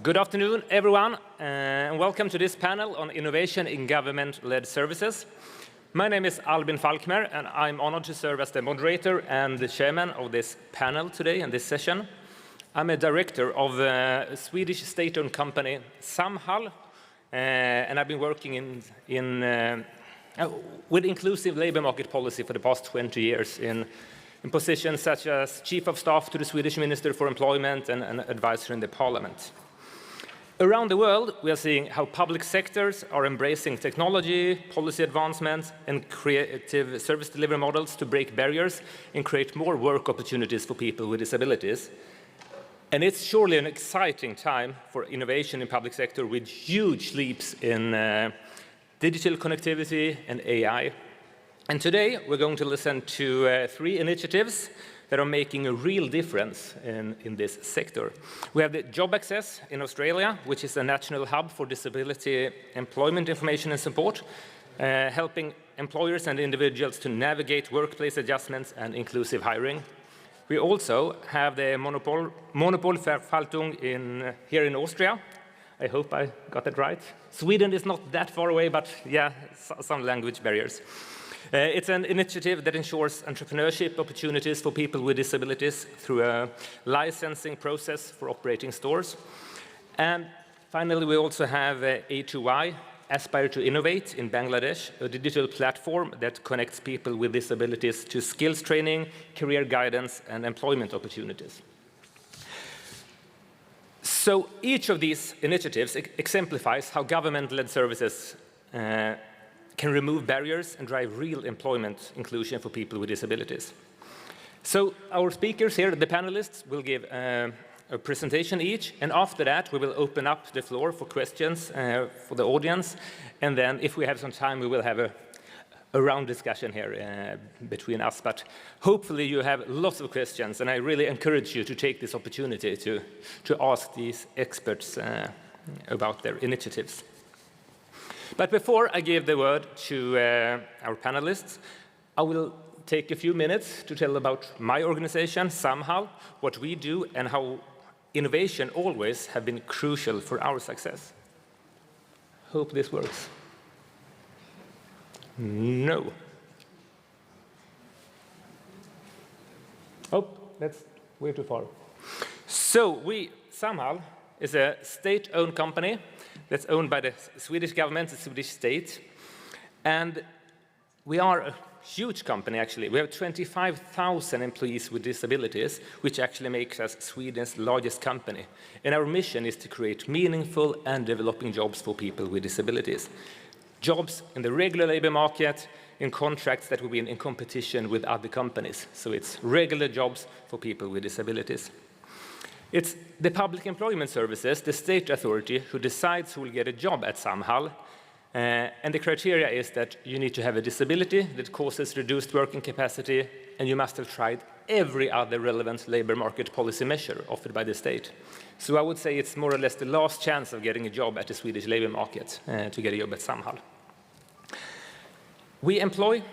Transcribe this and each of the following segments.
Good afternoon, everyone, and welcome to this panel on innovation in government-led services. My name is Albin Falkmer, and I'm honored to serve as the moderator and the chairman of this panel today in this session. I'm a director of a Swedish state-owned company, Samhall, and I've been working with inclusive labor market policy for the past 20 years in positions such as Chief of Staff to the Swedish Minister for Employment and an advisor in the Parliament. Around the world, we are seeing how public sectors are embracing technology, policy advancements, and creative service delivery models to break barriers and create more work opportunities for people with disabilities. And it's surely an exciting time for innovation in public sector with huge leaps in digital connectivity and AI. And today, we're going to listen to 3 initiatives that are making a real difference in this sector. We have the JobAccess in Australia, which is a national hub for disability employment information and support, helping employers and individuals to navigate workplace adjustments and inclusive hiring. We also have the Monopolverwaltung here in Austria. I hope I got that right. Sweden is not that far away, but yeah, some language barriers. It's an initiative that ensures entrepreneurship opportunities for people with disabilities through a licensing process for operating stores. And finally, we also have A2Y, Aspire to Innovate in Bangladesh, a digital platform that connects people with disabilities to skills training, career guidance, and employment opportunities. So each of these initiatives exemplifies how government-led services can remove barriers and drive real employment inclusion for people with disabilities. So our speakers here, the panelists, will give a presentation each, and after that we will open up the floor for questions for the audience, and then if we have some time we will have a round discussion here between us, but hopefully you have lots of questions, and I really encourage you to take this opportunity to ask these experts about their initiatives. But before I give the word to our panelists, I will take a few minutes to tell about my organization, Samhall, what we do, and how innovation always have been crucial for our success. Hope this works. No. Oh, that's way too far. So Samhall is a state-owned company that's owned by the Swedish government, the Swedish state. And we are a huge company, actually. We have 25,000 employees with disabilities, which actually makes us Sweden's largest company. And our mission is to create meaningful and developing jobs for people with disabilities. Jobs in the regular labor market, in contracts that will be in competition with other companies. So it's regular jobs for people with disabilities. It's the public employment services, the state authority, who decides who will get a job at Samhall. And the criteria is that you need to have a disability that causes reduced working capacity, and you must have tried every other relevant labor market policy measure offered by the state. So I would say it's more or less the last chance of getting a job at the Swedish labor market to get a job at Samhall. We employ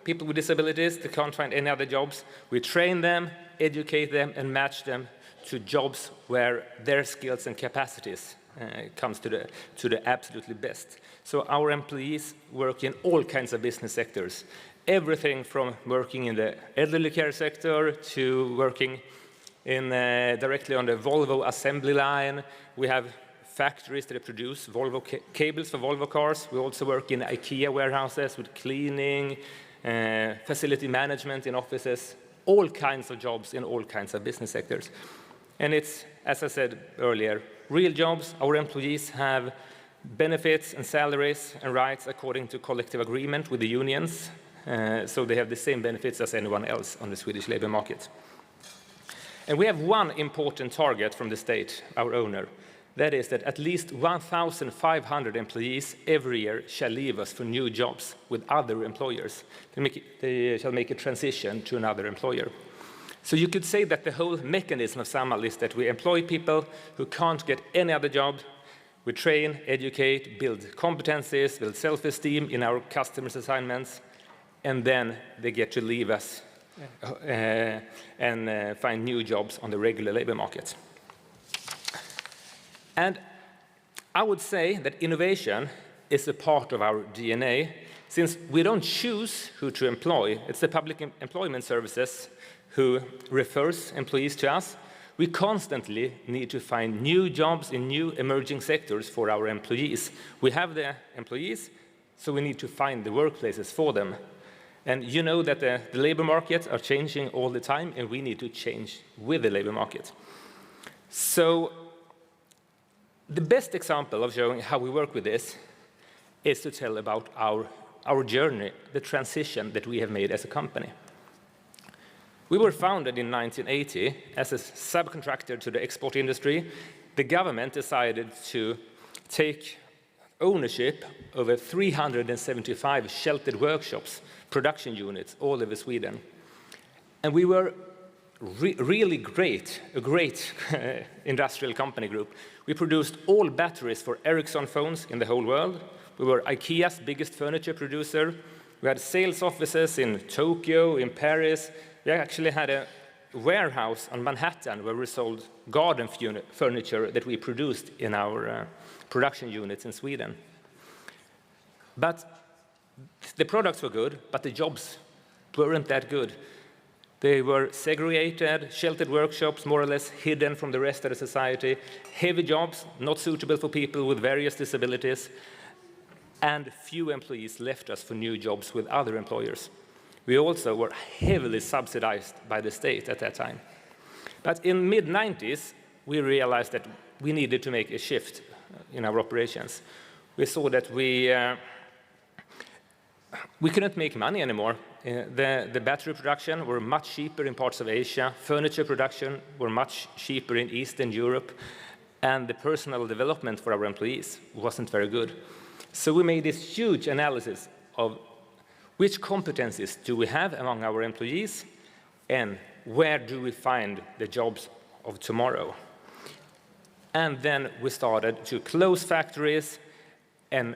people with disabilities that can't find any other jobs. We train them, educate them, and match them to jobs where their skills and capacities comes to the absolutely best. So our employees work in all kinds of business sectors. Everything from working in the elderly care sector to working directly on the Volvo assembly line. We have factories that produce Volvo cables for Volvo cars. We also work in IKEA warehouses with cleaning, facility management in offices, all kinds of jobs in all kinds of business sectors. And it's, as I said earlier, real jobs. Our employees have benefits and salaries and rights according to collective agreement with the unions. So they have the same benefits as anyone else on the Swedish labor market. And we have one important target from the state, our owner. That is that at least 1,500 employees every year shall leave us for new jobs with other employers. They shall make a transition to another employer. So you could say that the whole mechanism of Samhall is that we employ people who can't get any other job. We train, educate, build competencies, build self-esteem in our customers' assignments, and then they get to leave us and find new jobs on the regular labor market. And I would say that innovation is a part of our DNA, since we don't choose who to employ. It's the public employment services who refers employees to us. We constantly need to find new jobs in new emerging sectors for our employees. We have the employees, so we need to find the workplaces for them. And you know that the labor markets are changing all the time, and we need to change with the labor market. So the best example of showing how we work with this is to tell about our journey, the transition that we have made as a company. We were founded in 1980 as a subcontractor to the export industry. The government decided to take ownership over 375 sheltered workshops, production units all over Sweden. And we were really great, a great industrial company group. We produced all batteries for Ericsson phones in the whole world. We were IKEA's biggest furniture producer. We had sales offices in Tokyo, in Paris. We actually had a warehouse on Manhattan where we sold garden furniture that we produced in our production units in Sweden. But the products were good, but the jobs weren't that good. They were segregated, sheltered workshops, more or less hidden from the rest of the society, heavy jobs, not suitable for people with various disabilities, and few employees left us for new jobs with other employers. We also were heavily subsidized by the state at that time. But in mid-90s, we realized that we needed to make a shift in our operations. We saw that we couldn't make money anymore. The battery production were much cheaper in parts of Asia. Furniture production were much cheaper in Eastern Europe. And the personal development for our employees wasn't very good. So we made this huge analysis of which competencies do we have among our employees, and where do we find the jobs of tomorrow? And then we started to close factories and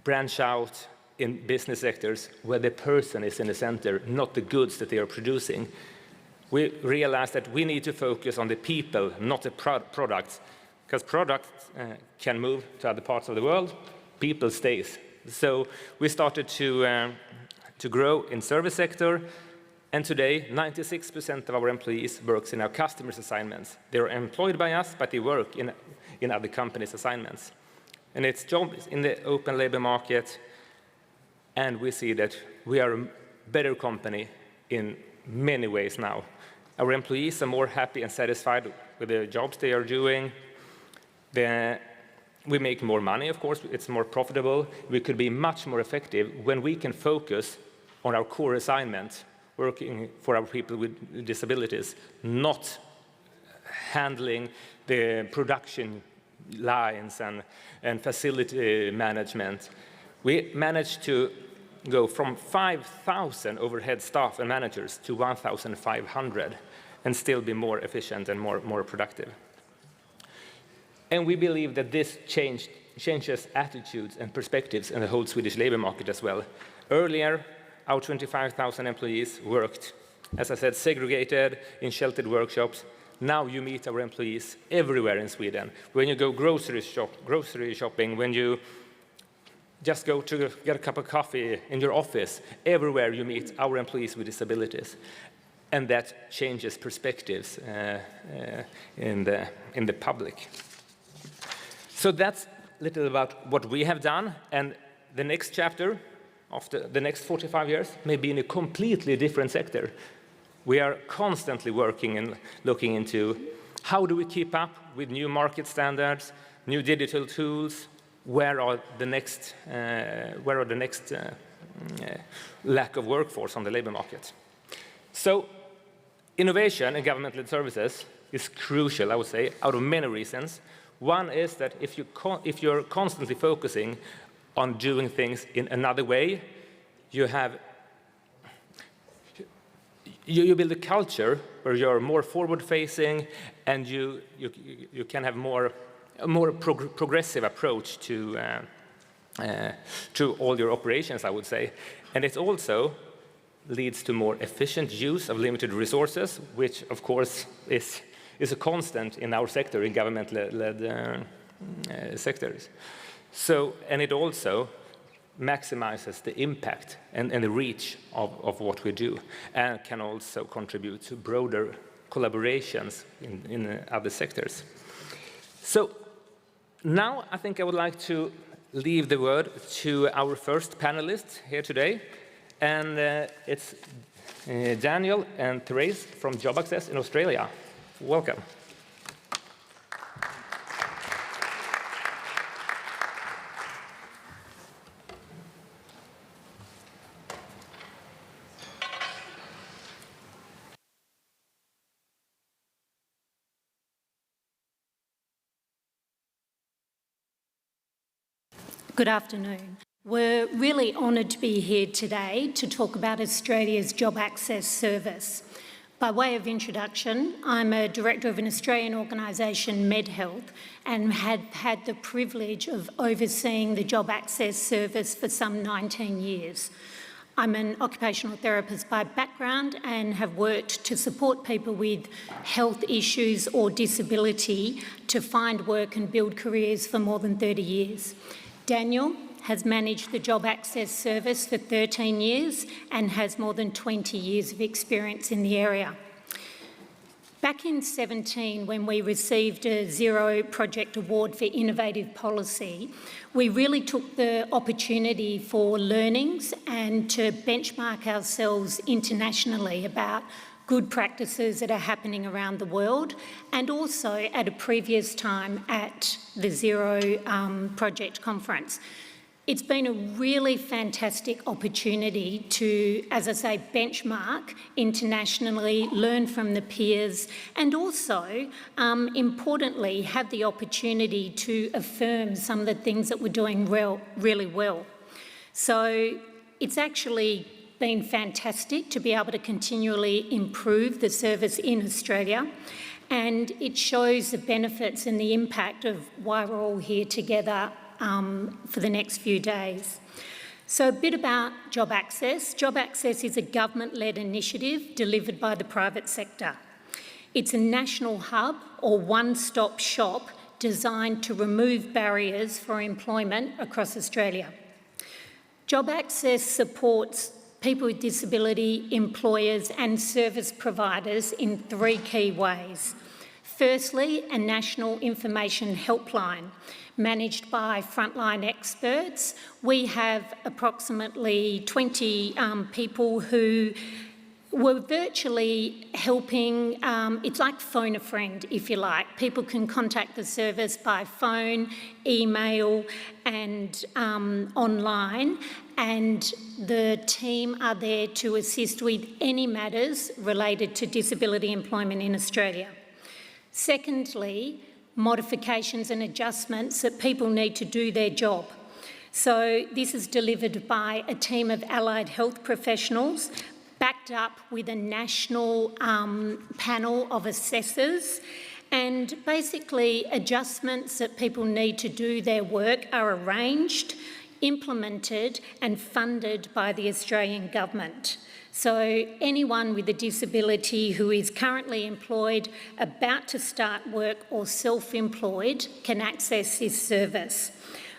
branch out in business sectors where the person is in the center, not the goods that they are producing. We realized that we need to focus on the people, not the products, because products can move to other parts of the world, people stays. So we started to grow in service sector, and today 96% of our employees works in our customers' assignments. They're employed by us, but they work in other companies' assignments. And it's jobs in the open labor market, and we see that we are a better company in many ways now. Our employees are more happy and satisfied with the jobs they are doing. We make more money, of course, it's more profitable. We could be much more effective when we can focus on our core assignment, working for our people with disabilities, not handling the production lines and facility management. We managed to go from 5,000 overhead staff and managers to 1,500 and still be more efficient and more productive. And we believe that this changes attitudes and perspectives in the whole Swedish labor market as well. Earlier, our 25,000 employees worked, as I said, segregated in sheltered workshops. Now you meet our employees everywhere in Sweden. When you go grocery shopping, when you just go to get a cup of coffee in your office, everywhere you meet our employees with disabilities. And that changes perspectives in the public. So that's a little about what we have done, and the next chapter, after the next 45 years, may be in a completely different sector. We are constantly working and looking into how do we keep up with new market standards, new digital tools, where are the next lack of workforce on the labor market. So innovation in governmental services is crucial, I would say, out of many reasons. One is that if you're constantly focusing on doing things in another way, you build a culture where you're more forward-facing, and you can have a more progressive approach to all your operations, I would say. And it also leads to more efficient use of limited resources, which of course is a constant in our sector, in government-led sectors. So, and it also maximizes the impact and the reach of what we do, and can also contribute to broader collaborations in other sectors. So now I think I would like to leave the word to our first panelist here today, and it's Daniel and Thérèse from JobAccess in Australia. Welcome. Good afternoon. We're really honoured to be here today to talk about Australia's JobAccess service. By way of introduction, I'm a director of an Australian organisation, Medhealth, and have had the privilege of overseeing the JobAccess service for some 19 years. I'm an occupational therapist by background and have worked to support people with health issues or disability to find work and build careers for more than 30 years. Daniel has managed the JobAccess service for 13 years and has more than 20 years of experience in the area. Back in 2017, when we received a Zero Project Award for innovative policy, we really took the opportunity for learnings and to benchmark ourselves internationally about good practices that are happening around the world, and also at a previous time at the Zero Project Conference. It's been a really fantastic opportunity to, as I say, benchmark internationally, learn from the peers, and also, importantly, have the opportunity to affirm some of the things that we're doing really well. So it's actually been fantastic to be able to continually improve the service in Australia, and it shows the benefits and the impact of why we're all here together for the next few days. So a bit about JobAccess. JobAccess is a government-led initiative delivered by the private sector. It's a national hub or one-stop shop designed to remove barriers for employment across Australia. JobAccess supports people with disability, employers and service providers in three key ways. Firstly, a national information helpline managed by frontline experts. We have approximately 20 people who were virtually helping, it's like phone a friend, if you like. People can contact the service by phone, email and online, and the team are there to assist with any matters related to disability employment in Australia. Secondly, modifications and adjustments that people need to do their job. So this is delivered by a team of allied health professionals backed up with a national panel of assessors, and basically adjustments that people need to do their work are arranged, implemented and funded by the Australian government. So anyone with a disability who is currently employed, about to start work or self-employed can access this service.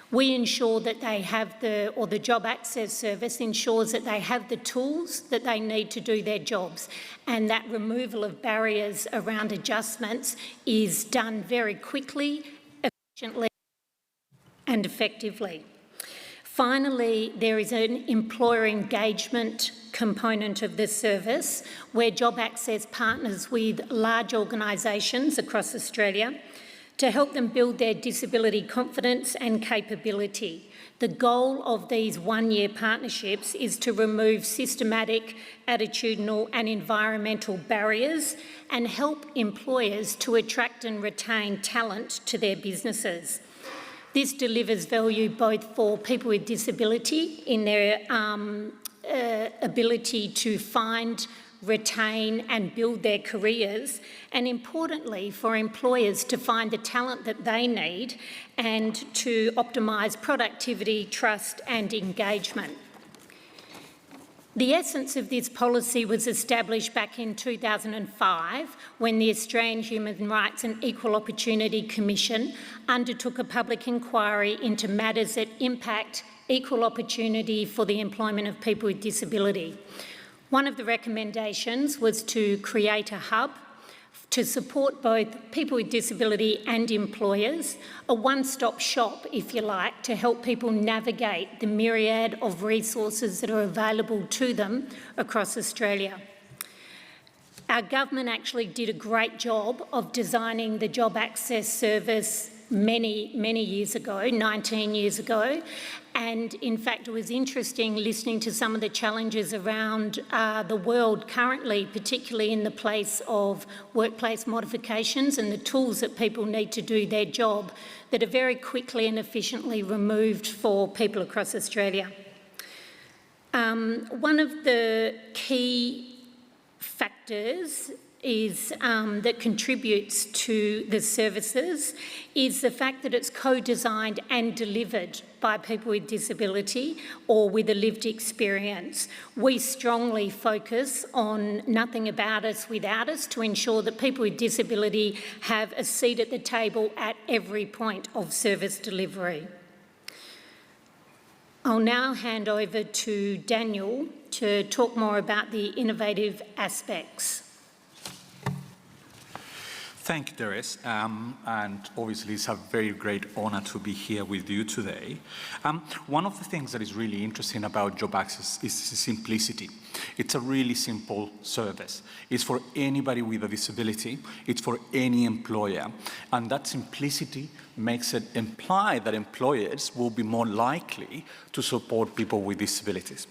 We ensure that they have the JobAccess service ensures that they have the tools that they need to do their jobs, and that removal of barriers around adjustments is done very quickly, efficiently and effectively. Finally, there is an employer engagement component of this service where JobAccess partners with large organisations across Australia to help them build their disability confidence and capability. The goal of these one-year partnerships is to remove systematic, attitudinal and environmental barriers and help employers to attract and retain talent to their businesses. This delivers value both for people with disability in their ability to find, retain and build their careers, and importantly for employers to find the talent that they need and to optimise productivity, trust and engagement. The essence of this policy was established back in 2005 when the Australian Human Rights and Equal Opportunity Commission undertook a public inquiry into matters that impact equal opportunity for the employment of people with disability. One of the recommendations was to create a hub to support both people with disability and employers, a one-stop shop, if you like, to help people navigate the myriad of resources that are available to them across Australia. Our government actually did a great job of designing the JobAccess service many years ago, 19 years ago. And in fact, it was interesting listening to some of the challenges around the world currently, particularly in the place of workplace modifications and the tools that people need to do their job that are very quickly and efficiently removed for people across Australia. One of the key factors that contributes to the services is the fact that it's co-designed and delivered by people with disability or with a lived experience. We strongly focus on nothing about us without us to ensure that people with disability have a seat at the table at every point of service delivery. I'll now hand over to Daniel to talk more about the innovative aspects. Thank you, Thérèse, and obviously it's a very great honour to be here with you today. One of the things that is really interesting about JobAccess is simplicity. It's a really simple service. It's for anybody with a disability, it's for any employer, and that simplicity makes it imply that employers will be more likely to support people with disabilities.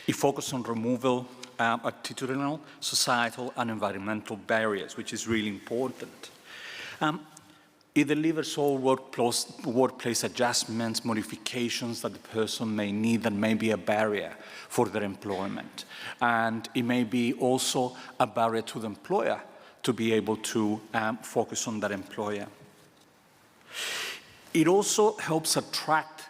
It focuses on removal attitudinal, societal and environmental barriers, which is really important. It delivers all workplace adjustments, modifications that the person may need that may be a barrier for their employment. And it may be also a barrier to the employer to be able to focus on that employer. It also helps attract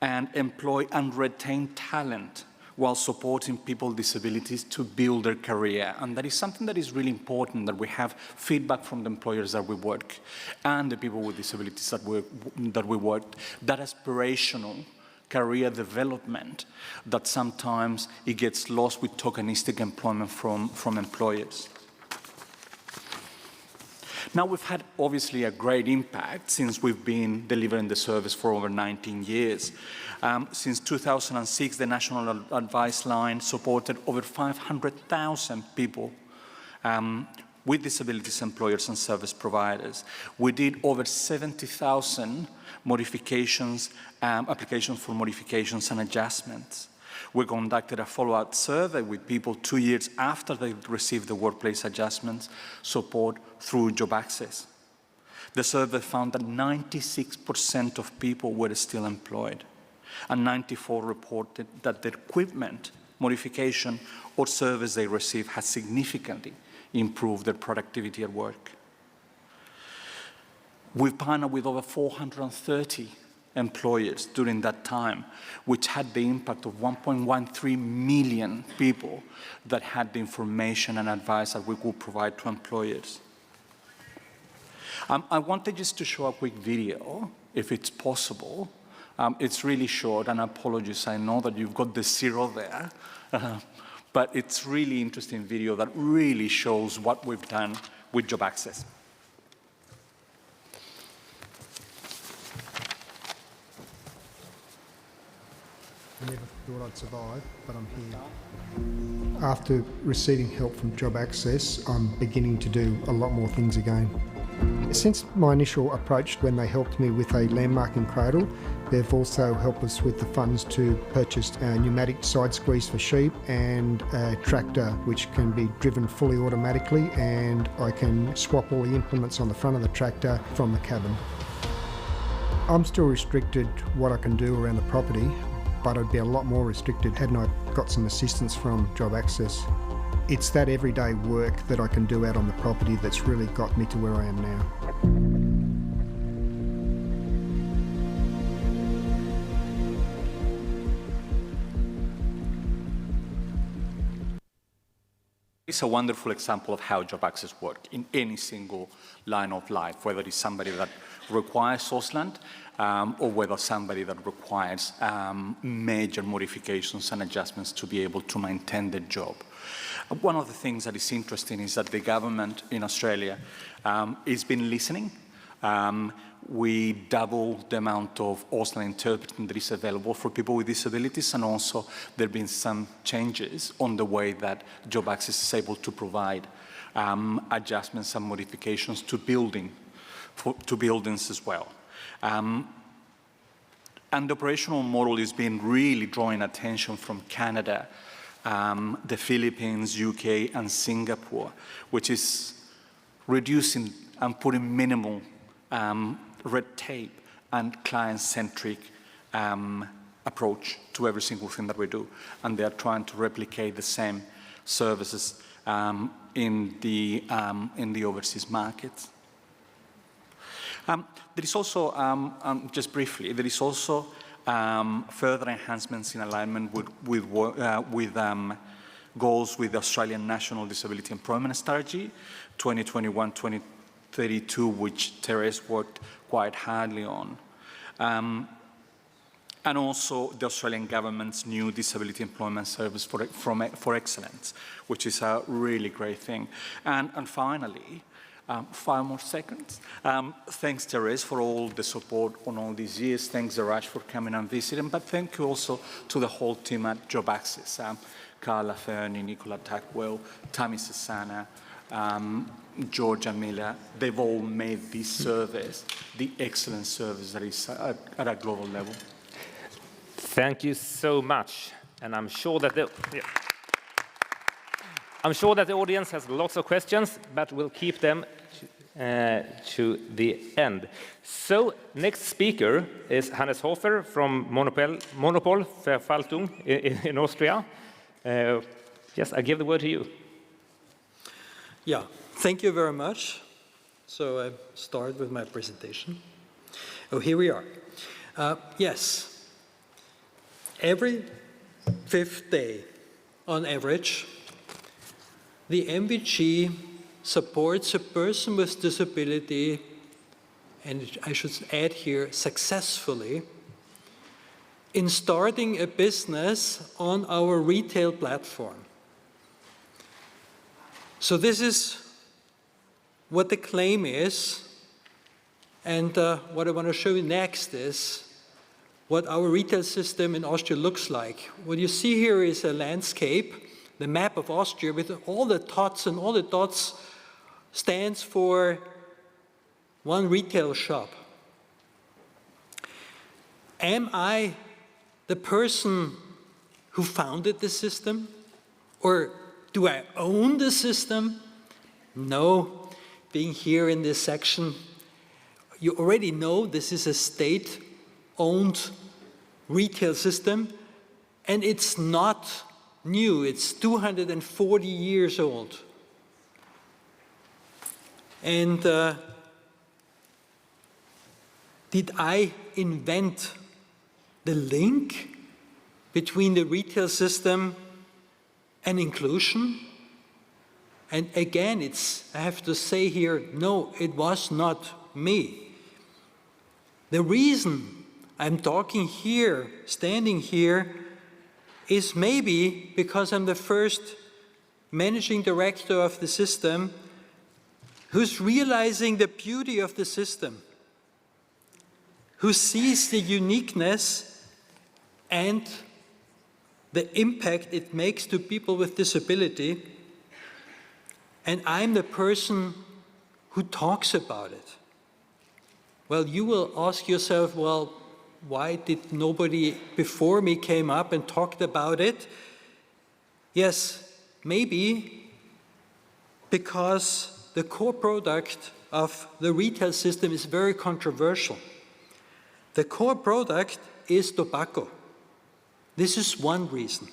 and employ and retain talent while supporting people with disabilities to build their career. And that is something that is really important, that we have feedback from the employers that we work and the people with disabilities that we work, that aspirational career development that sometimes it gets lost with tokenistic employment from employers. Now, we've had obviously a great impact since we've been delivering the service for over 19 years. Since 2006, the National Advice Line supported over 500,000 people with disabilities, employers and service providers. We did over 70,000 modifications, applications for modifications and adjustments. We conducted a follow-up survey with people 2 years after they received the workplace adjustments support through JobAccess. The survey found that 96% of people were still employed, and 94% reported that the equipment, modification or service they received had significantly improved their productivity at work. We've partnered with over 430 employers during that time, which had the impact of 1.13 million people that had the information and advice that we could provide to employers. I wanted just to show a quick video, if it's possible. It's really short, and apologies, I know that you've got the zero there, but it's really interesting video that really shows what we've done with JobAccess. I never thought I'd survive, but I'm here. After receiving help from JobAccess, I'm beginning to do a lot more things again. Since my initial approach when they helped me with a landmarking cradle, they've also helped us with the funds to purchase a pneumatic side squeeze for sheep and a tractor which can be driven fully automatically, and I can swap all the implements on the front of the tractor from the cabin. I'm still restricted what I can do around the property, but I'd be a lot more restricted hadn't I got some assistance from JobAccess. It's that everyday work that I can do out on the property that's really got me to where I am now. It's a wonderful example of how JobAccess works in any single line of life, whether it's somebody that requires Ausland or whether somebody that requires major modifications and adjustments to be able to maintain their job. One of the things that is interesting is that the government in Australia has been listening. We doubled the amount of Auslan interpreting that is available for people with disabilities, and also there have been some changes on the way that JobAccess is able to provide adjustments and modifications to buildings as well. And the operational model has been really drawing attention from Canada, the Philippines, UK, and Singapore, which is reducing and putting minimal red tape and client-centric approach to every single thing that we do. And they are trying to replicate the same services in the overseas markets. There is also, just briefly, there is also further enhancements in alignment with goals with the Australian National Disability Employment Strategy 2021-2032, which Thérèse worked quite hardly on. And also the Australian government's new Disability Employment Service for Excellence, which is a really great thing. And finally, 5 more seconds. Thanks, Thérèse, for all the support on all these years. Thanks, Raj, for coming and visiting. But thank you also to the whole team at JobAccess, Carla Fernie, Nicola Tackwell, Tammy Susanna, Georgia Miller. They've all made this service the excellent service that is at a global level. Thank you so much. And I'm sure that the audience has lots of questions, but we'll keep them to the end. So, next speaker is Hannes Hofer from Monopol Verwaltung in Austria. Yes, I give the word to you. Yeah, thank you very much. So I start with my presentation. Oh, here we are. Yes, every 5th day, on average, the MVG supports a person with disability, and I should add here, successfully, in starting a business on our retail platform. So this is what the claim is, and what I want to show you next is what our retail system in Austria looks like. What you see here is a landscape, the map of Austria with all the dots, and all the dots stands for one retail shop. Am I the person who founded the system? Or do I own the system? No. Being here in this section, you already know this is a state-owned retail system, and it's not new. It's 240 years old. And did I invent the link between the retail system and inclusion? And again, I have to say here, no, it was not me. The reason I'm talking here, standing here, is maybe because I'm the first managing director of the system who's realizing the beauty of the system, who sees the uniqueness and the impact it makes to people with disability, and I'm the person who talks about it. Well, you will ask yourself, well, why did nobody before me came up and talked about it? Yes, maybe because the core product of the retail system is very controversial. The core product is tobacco. This is one reason.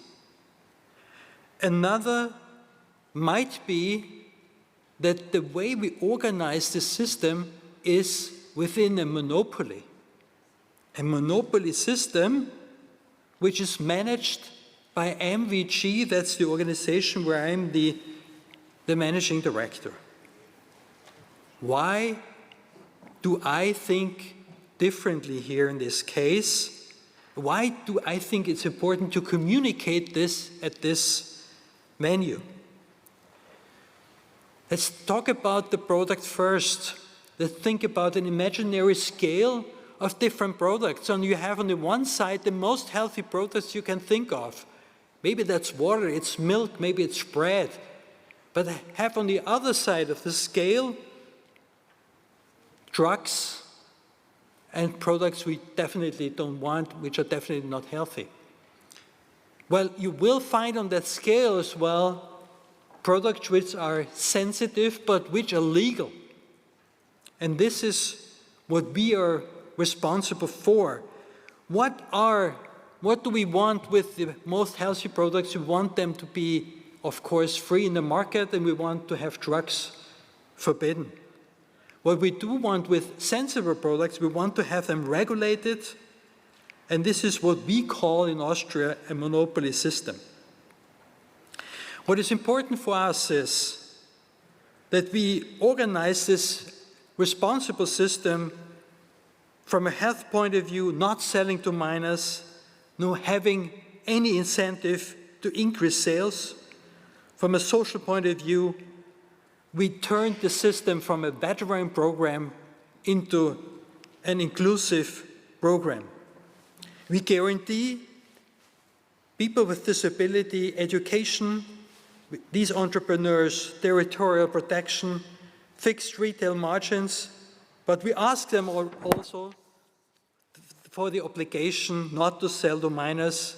Another might be that the way we organize the system is within a monopoly system which is managed by MVG, that's the organization where I'm the the managing director. Why do I think differently here in this case? Why do I think it's important to communicate this at this menu? Let's talk about the product first. Let's think about an imaginary scale of different products. And you have on the one side the most healthy products you can think of. Maybe that's water, it's milk, maybe it's bread. But I have on the other side of the scale drugs and products we definitely don't want, which are definitely not healthy. Well, you will find on that scale as well products which are sensitive but which are legal. And this is what we are responsible for. What do we want with the most healthy products? We want them to be, of course, free in the market, and we want to have drugs forbidden. What we do want with sensitive products, we want to have them regulated, and this is what we call in Austria a monopoly system. What is important for us is that we organize this responsible system from a health point of view, not selling to minors, no having any incentive to increase sales. From a social point of view, we turned the system from a veteran program into an inclusive program. We guarantee people with disability education, these entrepreneurs territorial protection, fixed retail margins, but we ask them also for the obligation not to sell to minors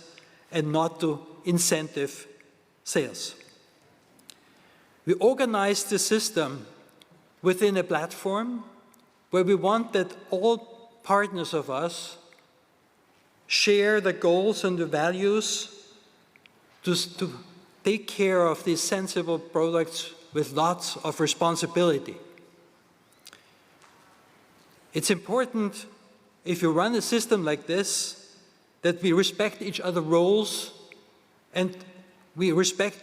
and not to incentive sales. We organize the system within a platform where we want that all partners of us share the goals and the values to take care of these sensible products with lots of responsibility. It's important, if you run a system like this, that we respect each other's roles and we respect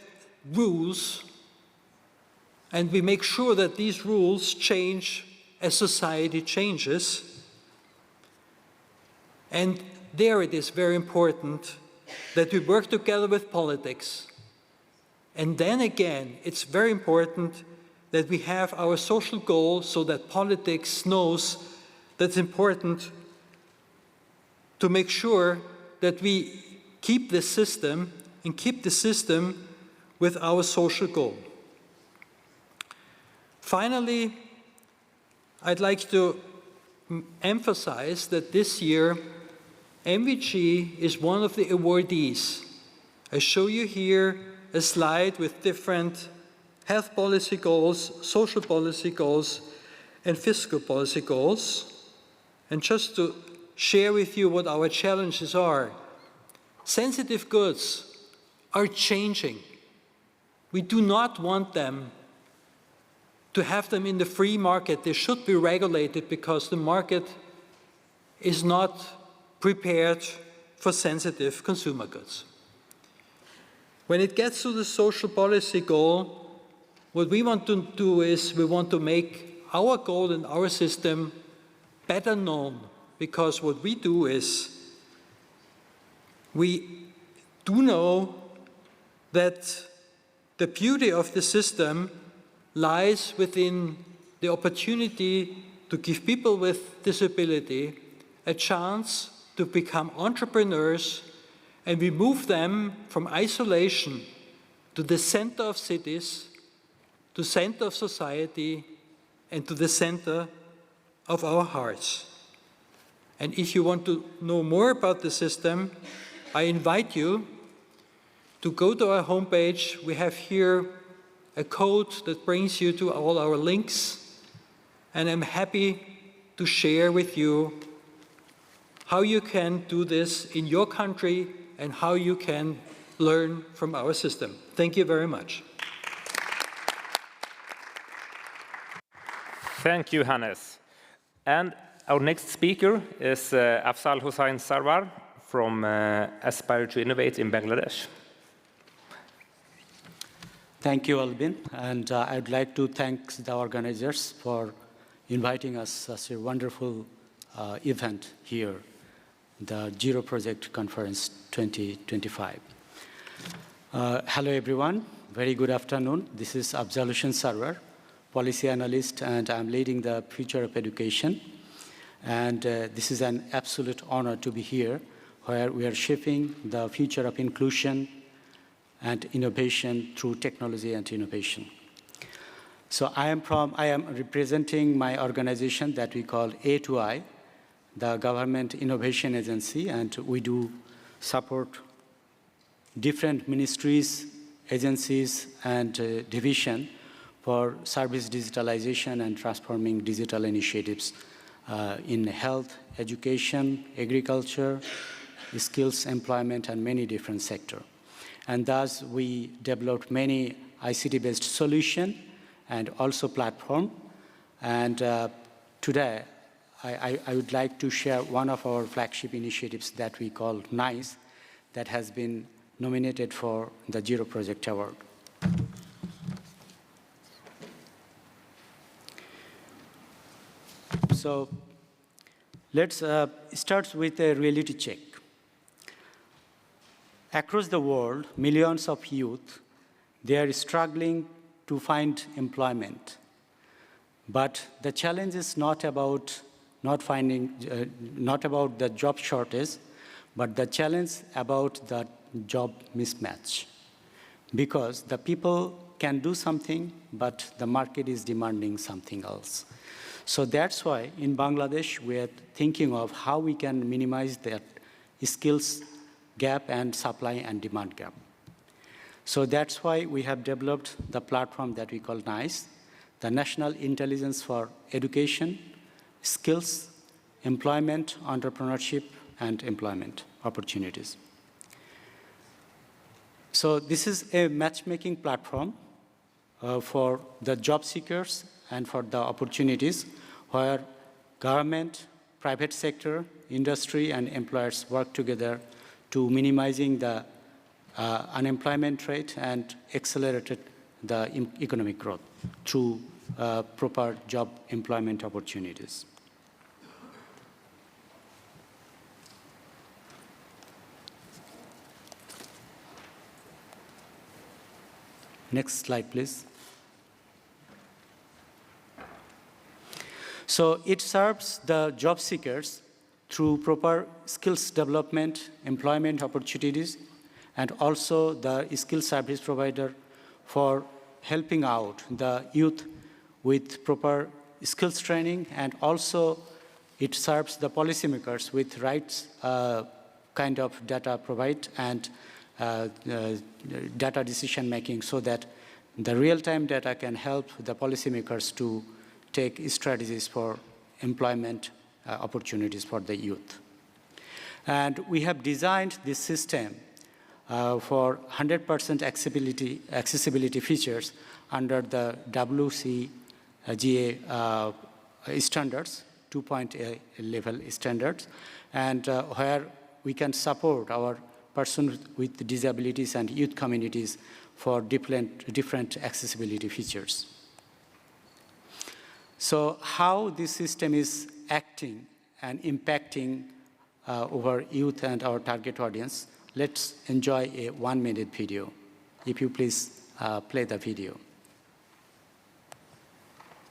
rules, and we make sure that these rules change as society changes. And there it is very important that we work together with politics. And then again, it's very important that we have our social goals so that politics knows that's important to make sure that we keep the system and keep the system with our social goal. Finally, I'd like to emphasize that this year, MVG is one of the awardees. I show you here a slide with different health policy goals, social policy goals, and fiscal policy goals. And just to share with you what our challenges are. Sensitive goods are changing. We do not want them to have them in the free market. They should be regulated because the market is not prepared for sensitive consumer goods. When it gets to the social policy goal, what we want to do is we want to make our goal and our system better known, because what we do is we do know that the beauty of the system lies within the opportunity to give people with disability a chance to become entrepreneurs, and we move them from isolation to the center of cities, to the center of society, and to the center of our hearts. And if you want to know more about the system, I invite you to go to our homepage. We have here a code that brings you to all our links, and I'm happy to share with you how you can do this in your country and how you can learn from our system. Thank you very much. Thank you, Hannes. And our next speaker is Afzal Hossain Sarwar from Aspire to Innovate in Bangladesh. Thank you, Albin. And I'd like to thank the organizers for inviting us such a wonderful event here, the Zero Project Conference 2025. Hello, everyone. Very good afternoon. This is Afzal Sarwar, policy analyst, and I'm leading the Future of Education. And this is an absolute honor to be here, where we are shaping the future of inclusion and innovation through technology and innovation. So I am representing my organization that we call A2I, the Government Innovation Agency, and we do support different ministries, agencies, and division for service digitalization and transforming digital initiatives in health, education, agriculture, skills, employment, and many different sectors. And thus, we developed many ICT-based solutions and also platform. And today, I would like to share one of our flagship initiatives that we call NICE, that has been nominated for the Zero Project Award. So let's start with a reality check. Across the world, millions of youth, they are struggling to find employment. But the challenge is not about not about the job shortage, but the challenge about the job mismatch. Because the people can do something, but the market is demanding something else. So that's why in Bangladesh, we are thinking of how we can minimize that skills gap and supply and demand gap. So that's why we have developed the platform that we call NICE, the National Intelligence for Education, Skills, Employment, Entrepreneurship, and Employment Opportunities. So this is a matchmaking platform for the job seekers and for the opportunities where government, private sector, industry, and employers work together to minimizing the unemployment rate and accelerated the economic growth through proper job employment opportunities. Next slide, please. So it serves the job seekers through proper skills development, employment opportunities, and also the skill service provider for helping out the youth with proper skills training, and also it serves the policymakers with rights kind of data provide and data decision making, so that the real-time data can help the policymakers to take strategies for employment opportunities for the youth. And we have designed this system for 100% accessibility features under the WCAG standards, 2.0 level standards, and where we can support our persons with disabilities and youth communities for different accessibility features. So how this system is acting and impacting over youth and our target audience, let's enjoy a 1-minute video. If you please play the video.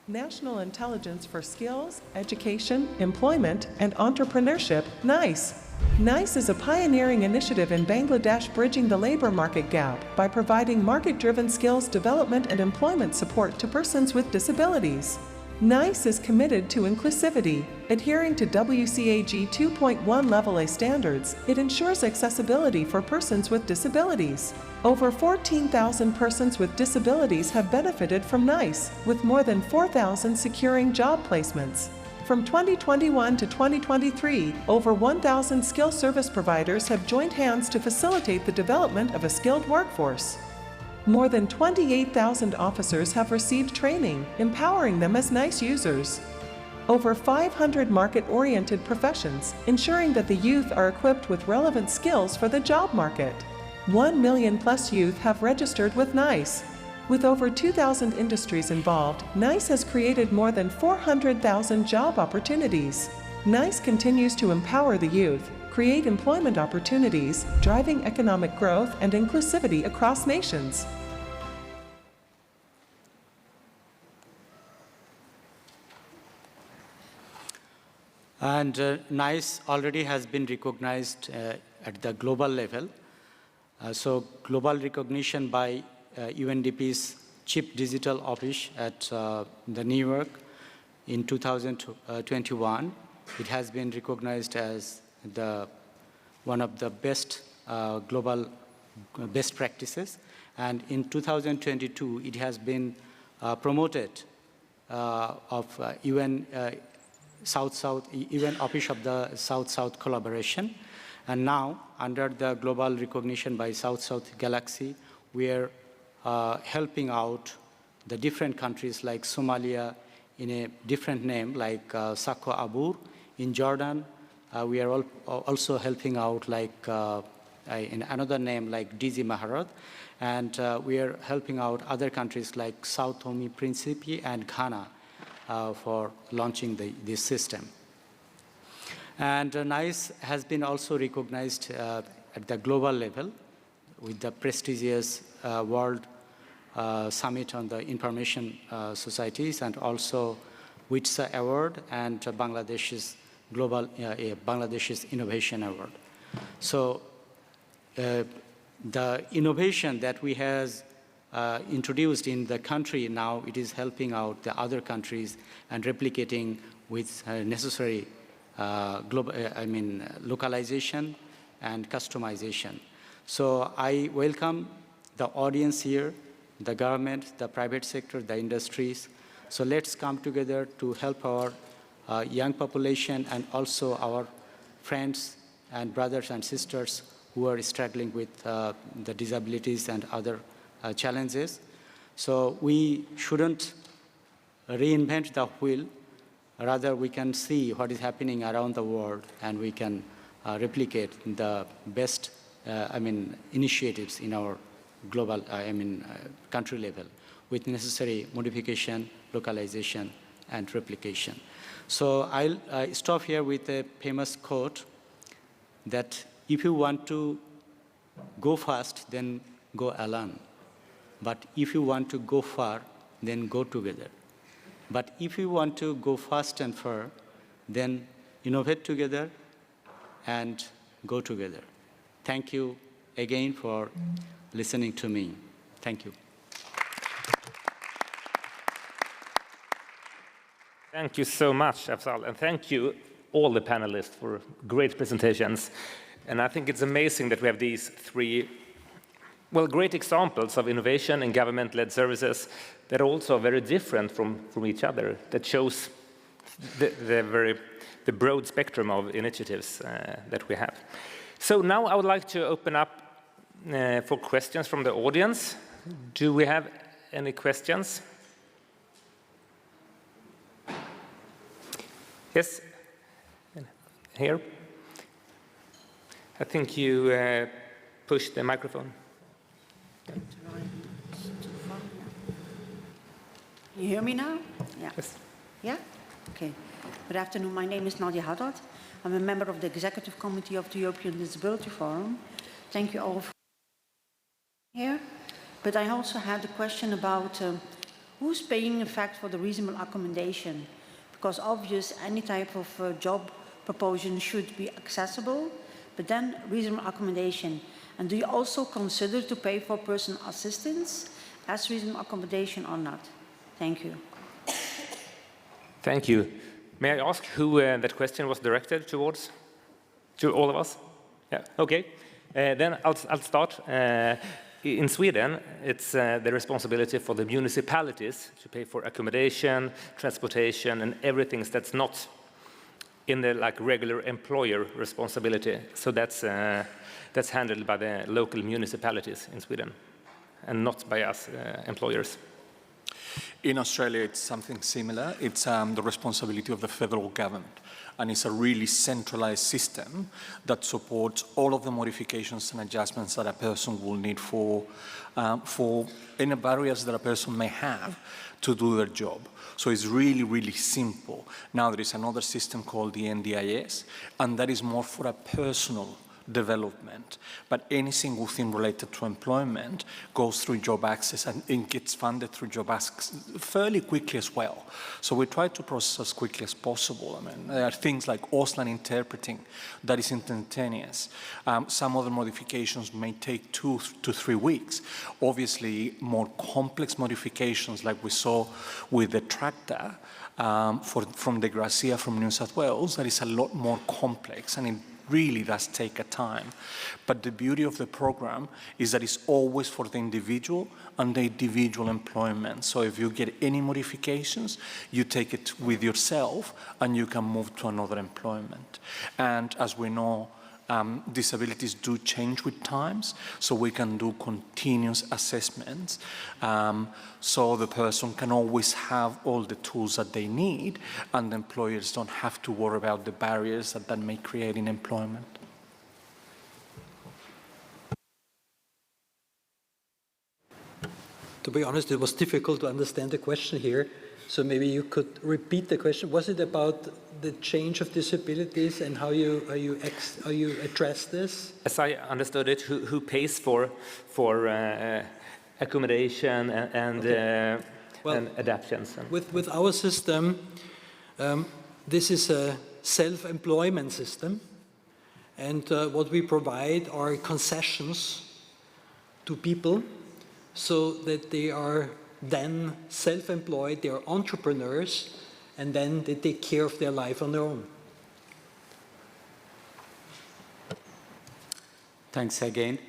National Intelligence for Skills, Education, Employment, and Entrepreneurship, NICE. NICE is a pioneering initiative in Bangladesh bridging the labor market gap by providing market-driven skills development and employment support to persons with disabilities. NICE is committed to inclusivity. Adhering to WCAG 2.1 Level A standards, it ensures accessibility for persons with disabilities. Over 14,000 persons with disabilities have benefited from NICE, with more than 4,000 securing job placements. From 2021 to 2023, over 1,000 skill service providers have joined hands to facilitate the development of a skilled workforce. More than 28,000 officers have received training, empowering them as NICE users. Over 500 market-oriented professions, ensuring that the youth are equipped with relevant skills for the job market. 1 million plus youth have registered with NICE. With over 2,000 industries involved, NICE has created more than 400,000 job opportunities. NICE continues to empower the youth, create employment opportunities, driving economic growth and inclusivity across nations. And NICE already has been recognized at the global level. So global recognition by UNDP's Chief Digital Office at the New York in 2021. It has been recognized as one of the best global best practices. And in 2022, it has been promoted of UN UN Office of the South-South Collaboration. And now, under the global recognition by South-South Galaxy, we are helping out the different countries like Somalia in a different name, like Sako Abur in Jordan. We are also helping out like in another name like DZ Maharad. And we are helping out other countries like Sao Tome Principe and Ghana for launching this system. And NICE has been also recognized at the global level with the prestigious World Summit on the Information Societies, and also WITSA Award and Bangladesh's Bangladesh's Innovation Award. So the innovation that we have introduced in the country now, it is helping out the other countries and replicating with necessary localization and customization. So I welcome the audience here, the government, the private sector, the industries. So let's come together to help our young population and also our friends and brothers and sisters who are struggling with the disabilities and other challenges. So we shouldn't reinvent the wheel. Rather, we can see what is happening around the world, and we can replicate the best initiatives in our global, country level with necessary modification, localization, and replication. So I'll stop here with a famous quote that if you want to go fast, then go alone. But if you want to go far, then go together. But if you want to go fast and far, then innovate together and go together. Thank you again for listening to me. Thank you. Thank you so much, Afzal, and thank you all the panelists for great presentations. And I think it's amazing that we have these three, great examples of innovation and government-led services that are also very different from each other, that shows the broad spectrum of initiatives that we have. So now I would like to open up for questions from the audience. Do we have any questions? Yes, here. I think you pushed the microphone. Can you hear me now? Yeah. Yes. Yeah? Okay. Good afternoon. My name is Nadia Haddad. I'm a member of the Executive Committee of the European Disability Forum. Thank you all for being here. But I also had a question about who's paying, in fact, for the reasonable accommodation? Because obvious, any type of job proposition should be accessible, but then reasonable accommodation. And do you also consider to pay for personal assistance as reasonable accommodation or not? Thank you. Thank you. May I ask who that question was directed towards? To all of us? Yeah, okay. Then I'll start. In Sweden, it's the responsibility for the municipalities to pay for accommodation, transportation, and everything that's not in the regular employer responsibility. So that's handled by the local municipalities in Sweden, and not by us employers. In Australia, it's something similar. It's the responsibility of the federal government. And it's a really centralized system that supports all of the modifications and adjustments that a person will need for any barriers that a person may have to do their job. So it's really, really simple. Now there is another system called the NDIS, and that is more for a personal development. But any single thing related to employment goes through JobAccess and it gets funded through JobAccess fairly quickly as well. So we try to process as quickly as possible. I mean, there are things like Hossain interpreting that is instantaneous. Some other modifications may take 2 to 3 weeks. Obviously, more complex modifications like we saw with the tractor from the Gracia from New South Wales, that is a lot more complex and it really does take a time. But the beauty of the program is that it's always for the individual and the individual employment. So if you get any modifications, you take it with yourself and you can move to another employment. And as we know, disabilities do change with times, so we can do continuous assessments. So the person can always have all the tools that they need, and the employers don't have to worry about the barriers that may create in employment. To be honest, it was difficult to understand the question here, so maybe you could repeat the question. Was it about the change of disabilities and how you address this? As I understood it, who pays for accommodation and adaptations? With our system, this is a self-employment system, and what we provide are concessions to people so that they are then self-employed, they are entrepreneurs, and then they take care of their life on their own. Thanks again.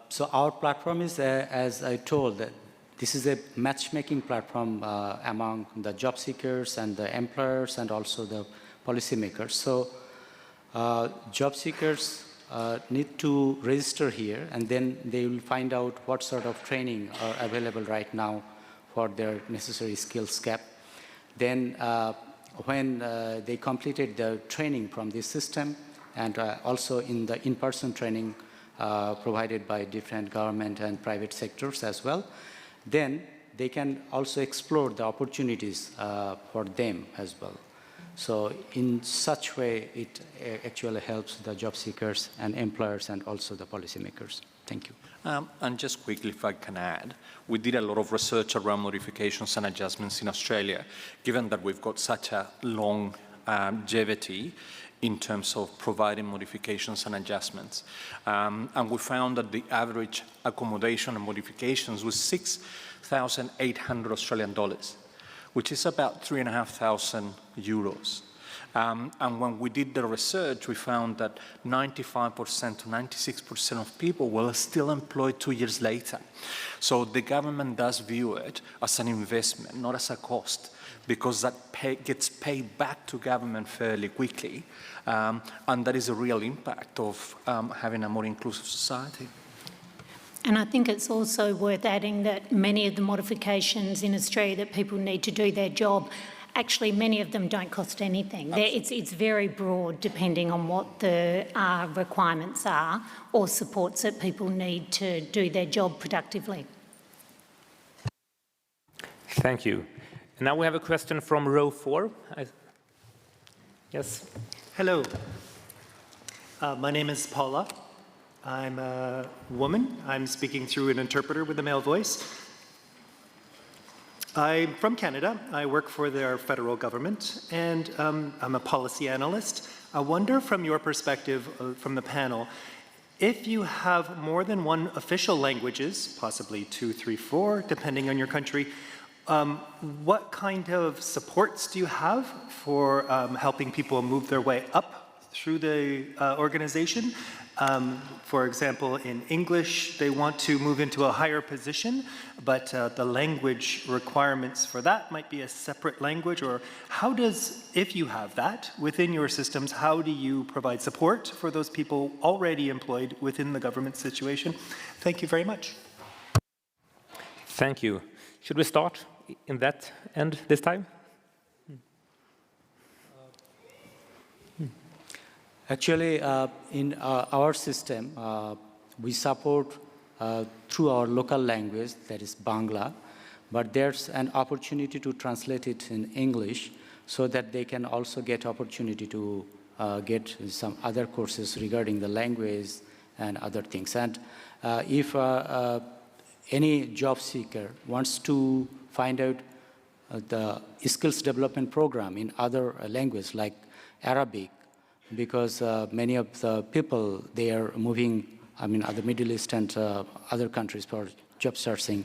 So our platform is, as I told, this is a matchmaking platform among the job seekers and the employers and also the policymakers. So job seekers need to register here, and then they will find out what sort of training are available right now for their necessary skills gap. Then when they completed the training from this system, and also in the in-person training provided by different government and private sectors as well, then they can also explore the opportunities for them as well. So in such way, it actually helps the job seekers and employers and also the policymakers. Thank you. And just quickly, if I can add, we did a lot of research around modifications and adjustments in Australia, given that we've got such a long longevity in terms of providing modifications and adjustments. And we found that the average accommodation and modifications was 6,800 Australian dollars, which is about 3,500 euros. And when we did the research, we found that 95% to 96% of people were still employed 2 years later. So the government does view it as an investment, not as a cost, because that gets paid back to government fairly quickly. And that is a real impact of having a more inclusive society. And I think it's also worth adding that many of the modifications in Australia that people need to do their job, actually many of them don't cost anything. It's very broad depending on what the requirements are or supports that people need to do their job productively. Thank you. Now we have a question from row 4. Yes. Hello. My name is Paula. I'm a woman. I'm speaking through an interpreter with a male voice. I'm from Canada. I work for their federal government, and I'm a policy analyst. I wonder from your perspective, from the panel, if you have more than one official languages, possibly 2, 3, 4, depending on your country, what kind of supports do you have for helping people move their way up through the organization? For example, in English, they want to move into a higher position, but the language requirements for that might be a separate language. Or how does, if you have that within your systems, how do you provide support for those people already employed within the government situation? Thank you very much. Thank you. Should we start? in that end this time? Actually, in our system, we support through our local language, that is Bangla, but there's an opportunity to translate it in English so that they can also get opportunity to get some other courses regarding the language and other things. And if any job seeker wants to find out the skills development program in other languages like Arabic, because many of the people, they are moving, other Middle East and other countries for job searching,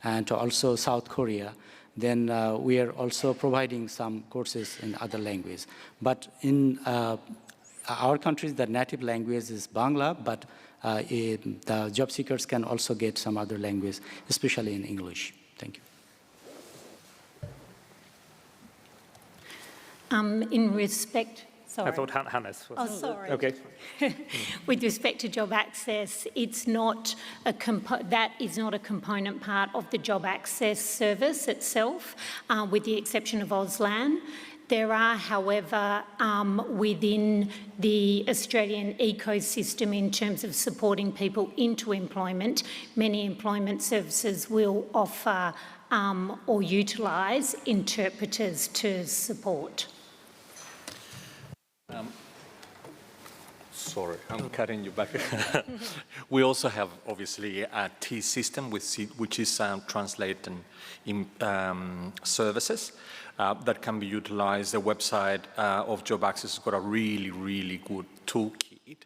and also South Korea, then we are also providing some courses in other languages. But in our countries, the native language is Bangla, but the job seekers can also get some other language, especially in English. Thank you. In respect, sorry. I thought Hannes was. Oh, sorry. Okay. With respect to JobAccess, it's not that is not a component part of the JobAccess service itself, with the exception of Auslan. There are, however, within the Australian ecosystem in terms of supporting people into employment, many employment services will offer or utilise interpreters to support. Sorry, I'm cutting you back. We also have, obviously, a T system, which is translating in services that can be utilized. The website of JobAccess has got a really, really good toolkit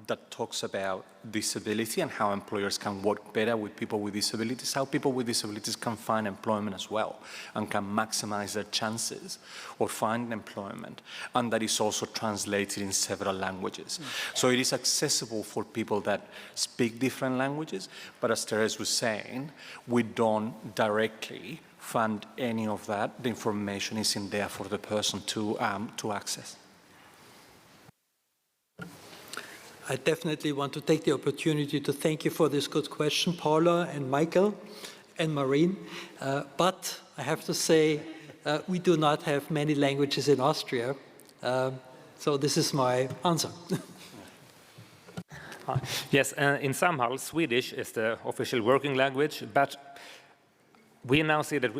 that talks about disability and how employers can work better with people with disabilities, how people with disabilities can find employment as well and can maximize their chances of finding employment. And that is also translated in several languages. So it is accessible for people that speak different languages, but as Thérèse was saying, we don't directly fund any of that. The information is in there for the person to access. I definitely want to take the opportunity to thank you for this good question, Paula and Michael and Maureen. But I have to say, we do not have many languages in Austria. So this is my answer. Yes, in Samhall, Swedish is the official working language, but we now see that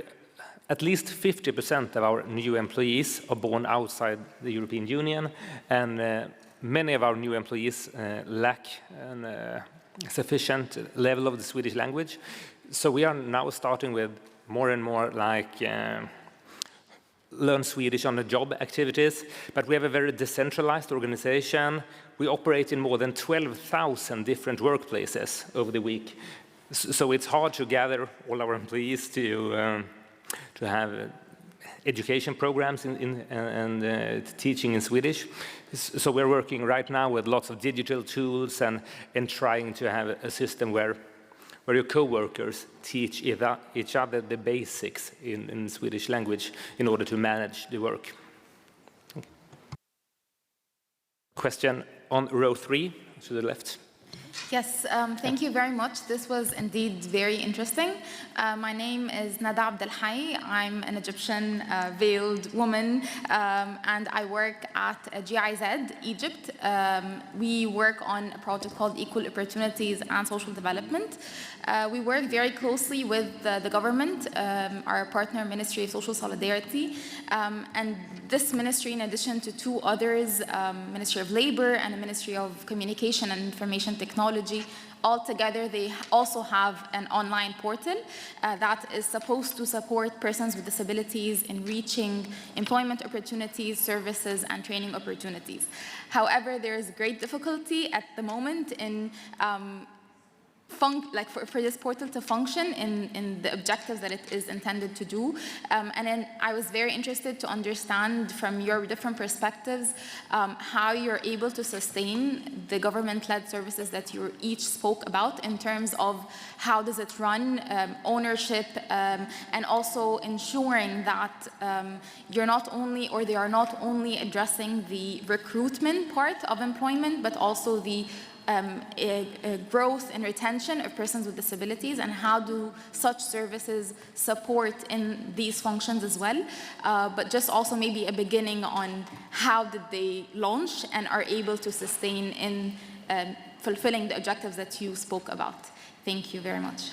at least 50% of our new employees are born outside the European Union, and many of our new employees lack a sufficient level of the Swedish language. So we are now starting with more and more like learn Swedish on the job activities, but we have a very decentralized organization. We operate in more than 12,000 different workplaces over the week. So it's hard to gather all our employees to have education programs and teaching in Swedish. So we're working right now with lots of digital tools and trying to have a system where your co-workers teach each other the basics in Swedish language in order to manage the work. Question on row 3 to the left. Yes, thank you very much. This was indeed very interesting. My name is Nada Abdelhai. I'm an Egyptian veiled woman, and I work at GIZ, Egypt. We work on a project called Equal Opportunities and Social Development. We work very closely with the government, our partner Ministry of Social Solidarity, and this ministry, in addition to 2 others, Ministry of Labor and the Ministry of Communication and Information Technology, altogether they also have an online portal that is supposed to support persons with disabilities in reaching employment opportunities, services, and training opportunities. However, there is great difficulty at the moment in for this portal to function in the objectives that it is intended to do. And then I was very interested to understand from your different perspectives how you're able to sustain the government-led services that you each spoke about in terms of how does it run, ownership, and also ensuring that you're not only, or they are not only addressing the recruitment part of employment, but also the growth and retention of persons with disabilities, and how do such services support in these functions as well, but just also maybe a beginning on how did they launch and are able to sustain in fulfilling the objectives that you spoke about. Thank you very much.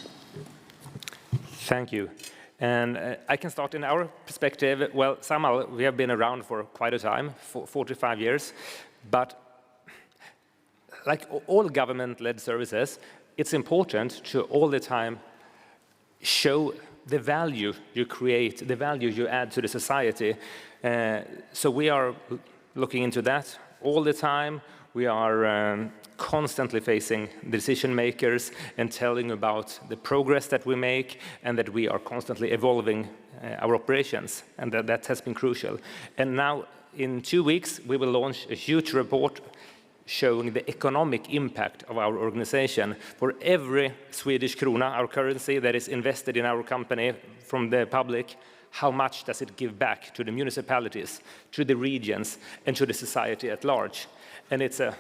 Thank you. And I can start in our perspective. Well, Samhall, we have been around for quite a time, 45 years, but like all government-led services, it's important to all the time show the value you create, the value you add to the society. So we are looking into that all the time. We are constantly facing decision makers and telling about the progress that we make, and that we are constantly evolving our operations, and that has been crucial. And now, in 2 weeks, we will launch a huge report showing the economic impact of our organization. For every Swedish krona, our currency, that is invested in our company from the public, how much does it give back to the municipalities, to the regions, and to the society at large? And it's a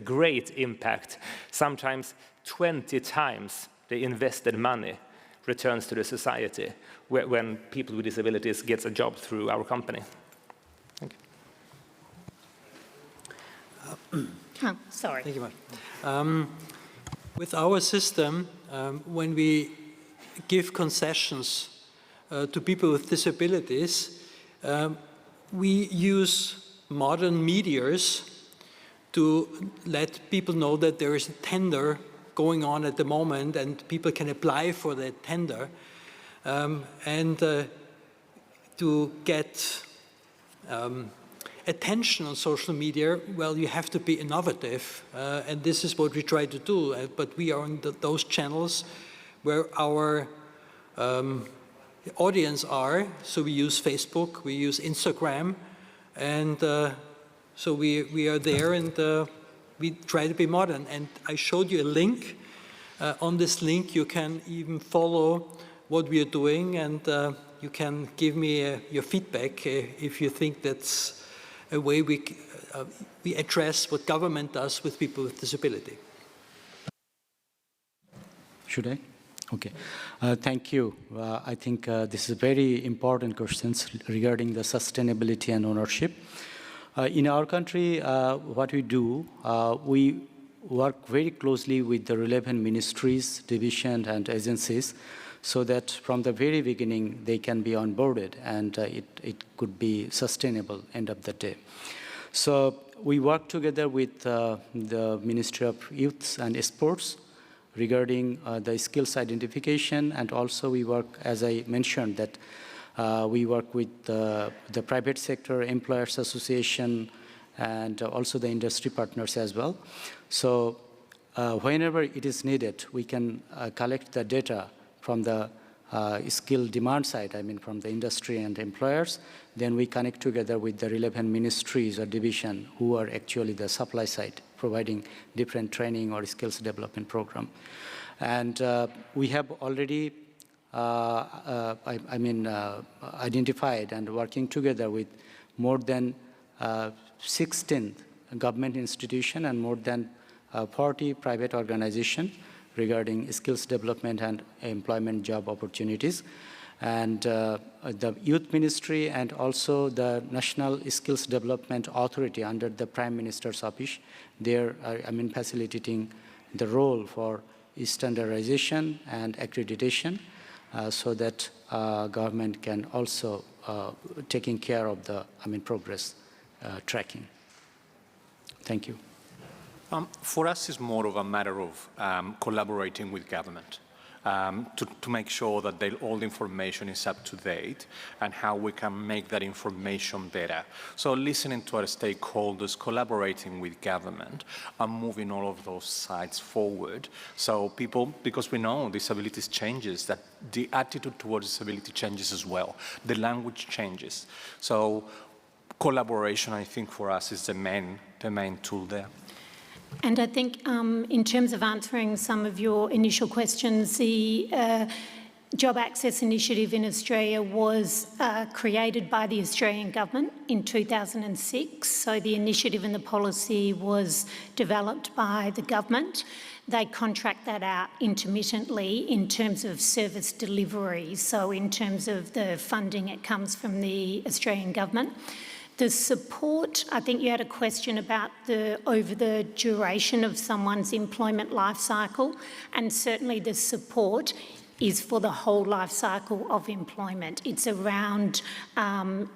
great impact. Sometimes 20 times the invested money returns to the society when people with disabilities get a job through our company. Thank you. Oh, sorry. Thank you much. With our system, when we give concessions to people with disabilities, we use modern medias to let people know that there is a tender going on at the moment and people can apply for the tender. And to get attention on social media, well, you have to be innovative, and this is what we try to do. But we are on those channels where our audience are. So we use Facebook, we use Instagram, and so we are there, and we try to be modern. And I showed you a link. On this link, you can even follow what we are doing, and you can give me your feedback if you think that's a way we address what government does with people with disability. Should I? Okay. Thank you. I think this is a very important questions regarding the sustainability and ownership. In our country, what we do, we work very closely with the relevant ministries, divisions, and agencies, so that from the very beginning they can be onboarded and it could be sustainable end of the day. So we work together with the Ministry of Youth and Sports regarding the skills identification, and also we work, as I mentioned, that we work with the private sector, employers association, and also the industry partners as well. So whenever it is needed, we can collect the data from the skill demand side, I mean from the industry and employers. Then we connect together with the relevant ministries or division who are actually the supply side, providing different training or skills development program. And we have already identified and working together with more than 16 government institutions and more than 40 private organizations regarding skills development and employment job opportunities. And the Youth Ministry and also the National Skills Development Authority under the Prime Minister's Office, they're facilitating the role for standardization and accreditation so that government can also taking care of the progress tracking. Thank you. For us, it's more of a matter of collaborating with government to make sure that all the information is up to date and how we can make that information better. So listening to our stakeholders, collaborating with government, and moving all of those sides forward. So people, because we know disabilities changes, that the attitude towards disability changes as well. The language changes. So collaboration, I think, for us is the main tool there. And I think in terms of answering some of your initial questions, JobAccess initiative in Australia was created by the Australian government in 2006. So the initiative and the policy was developed by the government. They contract that out intermittently in terms of service delivery. So in terms of the funding, it comes from the Australian government. The support, I think you had a question about over the duration of someone's employment life cycle, and certainly the support is for the whole life cycle of employment. It's around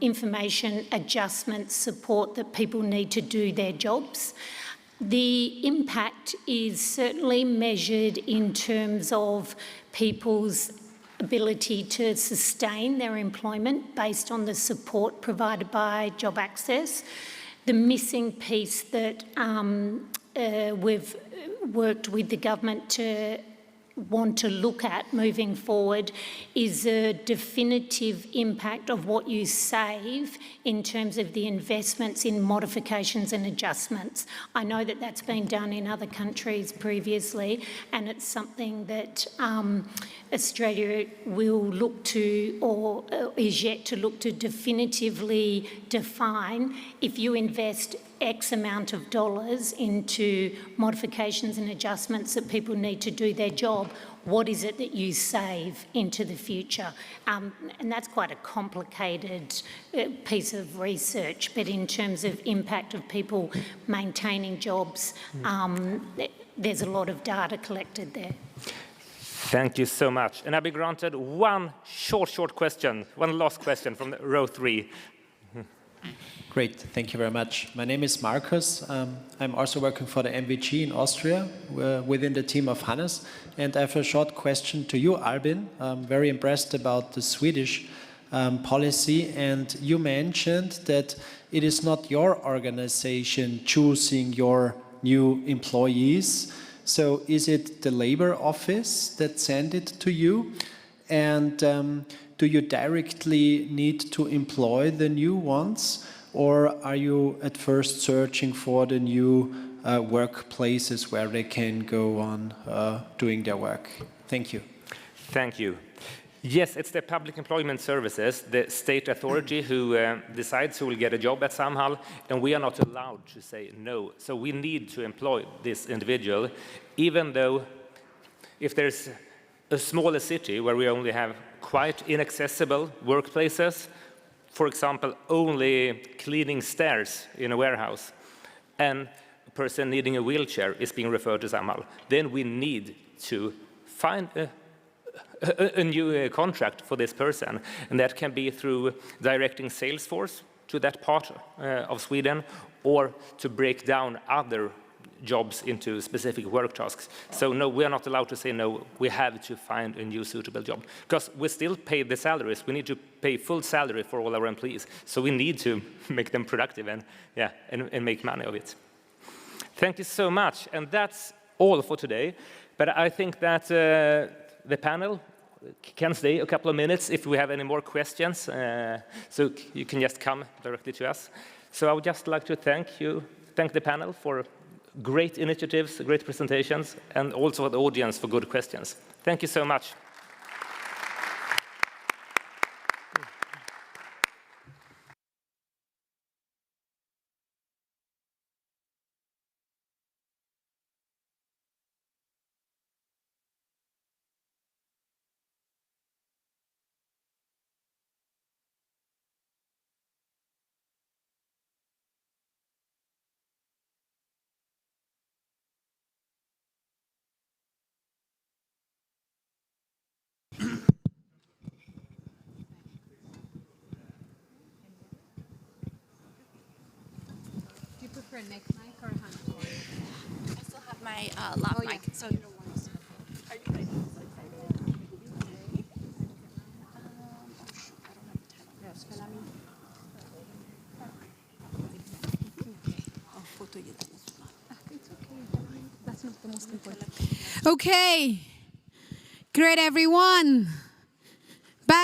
information adjustment support that people need to do their jobs. The impact is certainly measured in terms of people's ability to sustain their employment based on the support provided by JobAccess. The missing piece that we've worked with the government to want to look at moving forward is a definitive impact of what you save in terms of the investments in modifications and adjustments. I know that that's been done in other countries previously, and it's something that Australia will look to, or is yet to look to definitively define. If you invest X amount of dollars into modifications and adjustments that people need to do their job, what is it that you save into the future? And that's quite a complicated piece of research, but in terms of impact of people maintaining jobs, there's a lot of data collected there. Thank you so much. And I'll be granted one short question, one last question from row 3. Great, thank you very much. My name is Markus. I'm also working for the MVG in Austria within the team of Hannes. And I have a short question to you, Albin. I'm very impressed about the Swedish policy. And you mentioned that it is not your organization choosing your new employees. So is it the Labour Office that sent it to you? And do you directly need to employ the new ones? Or are you at first searching for the new workplaces where they can go on doing their work? Thank you. Thank you. Yes, it's the Public Employment Services, the state authority, who decides who will get a job at Samhall, and we are not allowed to say no. So we need to employ this individual, even though if there's a smaller city where we only have quite inaccessible workplaces, for example, only cleaning stairs in a warehouse, and a person needing a wheelchair is being referred to Samhall, then we need to find a new contract for this person. And that can be through directing sales force to that part of Sweden, or to break down other jobs into specific work tasks. So no, we are not allowed to say no. We have to find a new suitable job, because we still pay the salaries. We need to pay full salary for all our employees. So we need to make them productive and make money of it. Thank you so much. And that's all for today. But I think that the panel can stay a couple of minutes if we have any more questions. So you can just come directly to us. So I would just like to thank the panel for great initiatives, great presentations, and also the audience for good questions. Thank you so much. For a neck mic or a hand mic? I still have my lav mic. Yeah. So that's not the most important. Okay, great everyone.